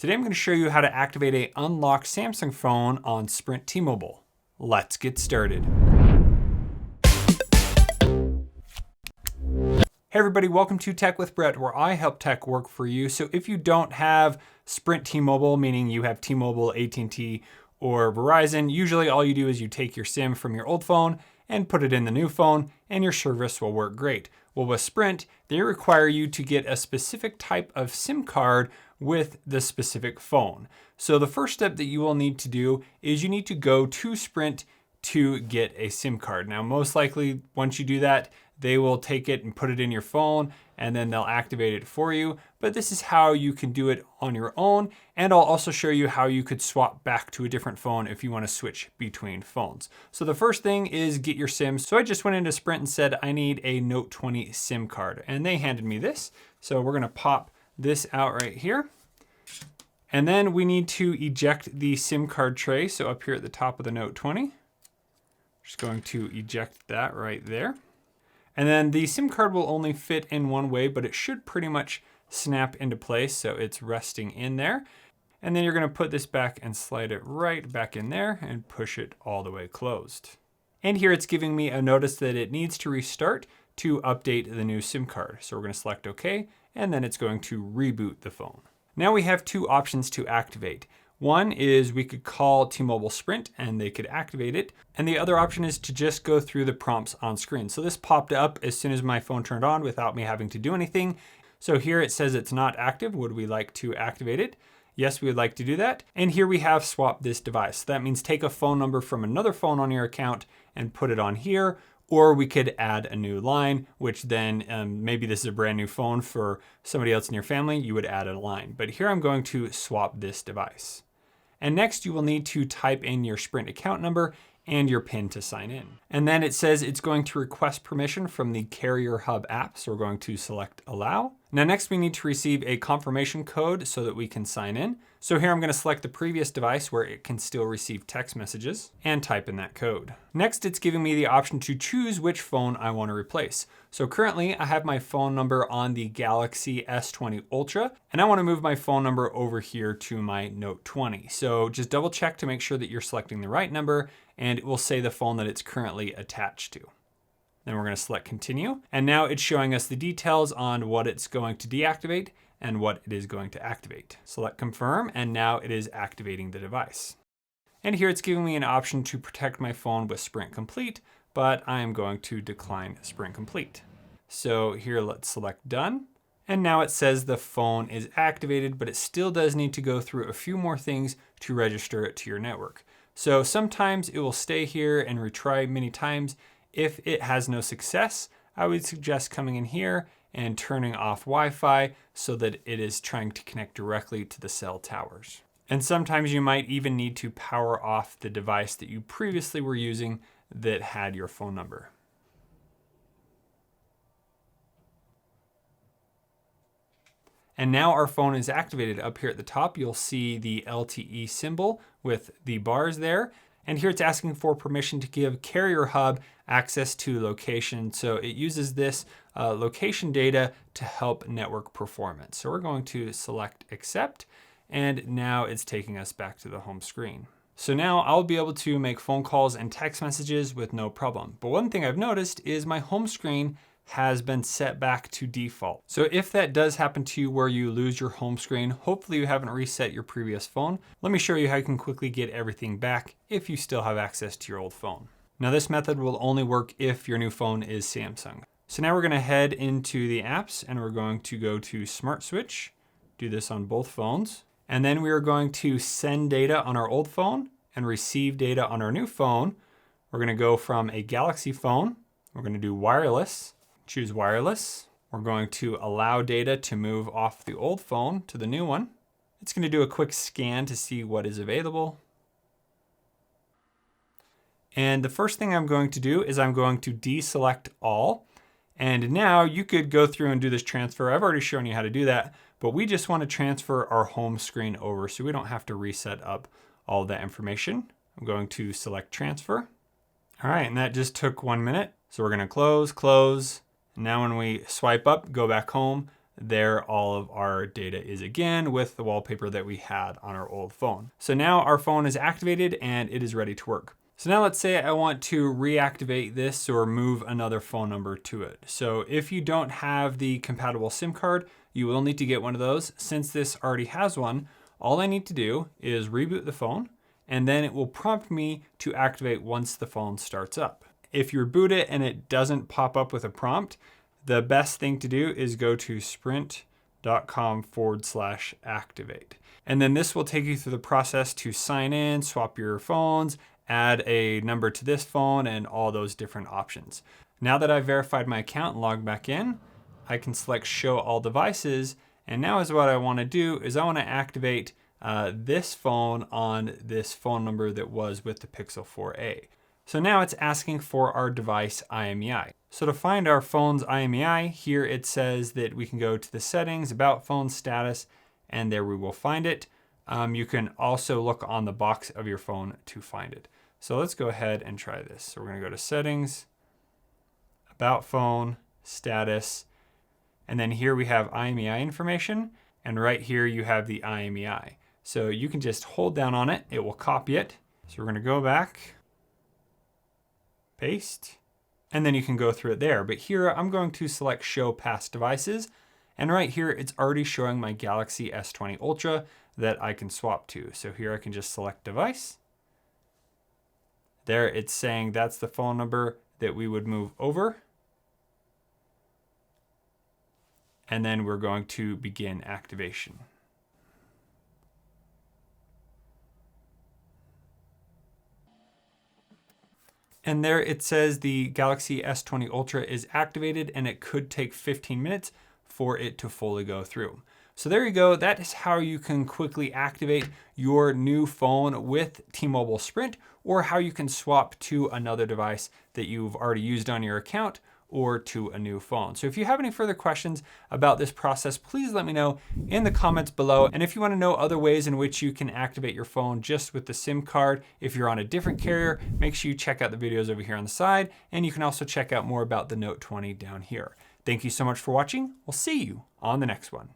Today I'm going to show you how to activate an unlocked Samsung phone on Sprint T-Mobile. Let's get started. Hey everybody, welcome to Tech with Brett, where I help tech work for you. So if you don't have Sprint T-Mobile, meaning you have T-Mobile, AT&T, or Verizon, usually all you do is you take your SIM from your old phone and put it in the new phone, and your service will work great. Well, with Sprint, they require you to get a specific type of SIM card with the specific phone. So the first step that you will need to do is you need to go to Sprint to get a SIM card. Now, most likely, once you do that, they will take it and put it in your phone, and then they'll activate it for you. But this is how you can do it on your own. And I'll also show you how you could swap back to a different phone if you want to switch between phones. So the first thing is get your SIM. So I just went into Sprint and said, I need a Note 20 SIM card. And they handed me this. So we're going to pop this out right here. And then we need to eject the SIM card tray. So up here at the top of the Note 20, just going to eject that right there. And then the SIM card will only fit in one way, but it should pretty much snap into place. So it's resting in there. And then you're going to put this back and slide it right back in there and push it all the way closed. And here it's giving me a notice that it needs to restart to update the new SIM card. So we're going to select OK, and then it's going to reboot the phone. Now we have two options to activate. One is we could call T-Mobile Sprint and they could activate it. And the other option is to just go through the prompts on screen. So this popped up as soon as my phone turned on without me having to do anything. So here it says it's not active. Would we like to activate it? Yes, we would like to do that. And here we have swap this device. So that means take a phone number from another phone on your account and put it on here. Or we could add a new line, which then maybe this is a brand new phone for somebody else in your family, you would add a line. But here I'm going to swap this device. And next you will need to type in your Sprint account number and your PIN to sign in. And then it says it's going to request permission from the Carrier Hub app. So we're going to select allow. Now next we need to receive a confirmation code so that we can sign in. So here I'm going to select the previous device where it can still receive text messages and type in that code. Next, it's giving me the option to choose which phone I want to replace. So currently I have my phone number on the Galaxy S20 Ultra, and I want to move my phone number over here to my Note 20. So just double check to make sure that you're selecting the right number, and it will say the phone that it's currently attached to. Then we're going to select continue. And now it's showing us the details on what it's going to deactivate and what it is going to activate. Select confirm, and now it is activating the device. And here it's giving me an option to protect my phone with Sprint Complete, but I am going to decline Sprint Complete. So here let's select done. And now it says the phone is activated, but it still does need to go through a few more things to register it to your network. So sometimes it will stay here and retry many times. If it has no success, I would suggest coming in here and turning off Wi-Fi so that it is trying to connect directly to the cell towers. And sometimes you might even need to power off the device that you previously were using that had your phone number. And now our phone is activated. Up here at the top, you'll see the LTE symbol with the bars there. And here it's asking for permission to give Carrier Hub access to location. So it uses this location data to help network performance. So we're going to select accept, and now it's taking us back to the home screen. So now I'll be able to make phone calls and text messages with no problem. But one thing I've noticed is my home screen has been set back to default. So if that does happen to you where you lose your home screen, hopefully you haven't reset your previous phone. Let me show you how you can quickly get everything back if you still have access to your old phone. Now this method will only work if your new phone is Samsung. So now we're going to head into the apps and we're going to go to Smart Switch, do this on both phones. And then we are going to send data on our old phone and receive data on our new phone. We're going to go from a Galaxy phone. We're going to do wireless. Choose wireless. We're going to allow data to move off the old phone to the new one. It's going to do a quick scan to see what is available. And the first thing I'm going to do is I'm going to deselect all. And now you could go through and do this transfer. I've already shown you how to do that, but we just want to transfer our home screen over so we don't have to reset up all of that information. I'm going to select transfer. All right, and that just took 1 minute. So we're going to close. Now when we swipe up, go back home, there all of our data is again with the wallpaper that we had on our old phone. So now our phone is activated and it is ready to work. So now let's say I want to reactivate this or move another phone number to it. So if you don't have the compatible SIM card, you will need to get one of those. Since this already has one, all I need to do is reboot the phone, and then it will prompt me to activate once the phone starts up. If you reboot it and it doesn't pop up with a prompt, the best thing to do is go to sprint.com/activate. And then this will take you through the process to sign in, swap your phones, add a number to this phone, and all those different options. Now that I've verified my account and logged back in, I can select show all devices. And now is what I want to do is I want to activate this phone on this phone number that was with the Pixel 4a. So now it's asking for our device IMEI. So to find our phone's IMEI, here it says that we can go to the settings, about phone status, and there we will find it. You can also look on the box of your phone to find it. So let's go ahead and try this. So we're going to go to settings, about phone, status, and then here we have IMEI information, and right here you have the IMEI. So you can just hold down on it, it will copy it. So we're going to go back, paste, and then you can go through it there. But here I'm going to select show past devices, and right here it's already showing my Galaxy S20 Ultra that I can swap to. So here I can just select device. There it's saying that's the phone number that we would move over. And then we're going to begin activation. And there it says the Galaxy S20 Ultra is activated, and it could take 15 minutes for it to fully go through. So there you go. That is how you can quickly activate your new phone with T-Mobile Sprint, or how you can swap to another device that you've already used on your account or to a new phone. So if you have any further questions about this process, please let me know in the comments below. And if you want to know other ways in which you can activate your phone just with the SIM card, if you're on a different carrier, make sure you check out the videos over here on the side. And you can also check out more about the Note 20 down here. Thank you so much for watching. We'll see you on the next one.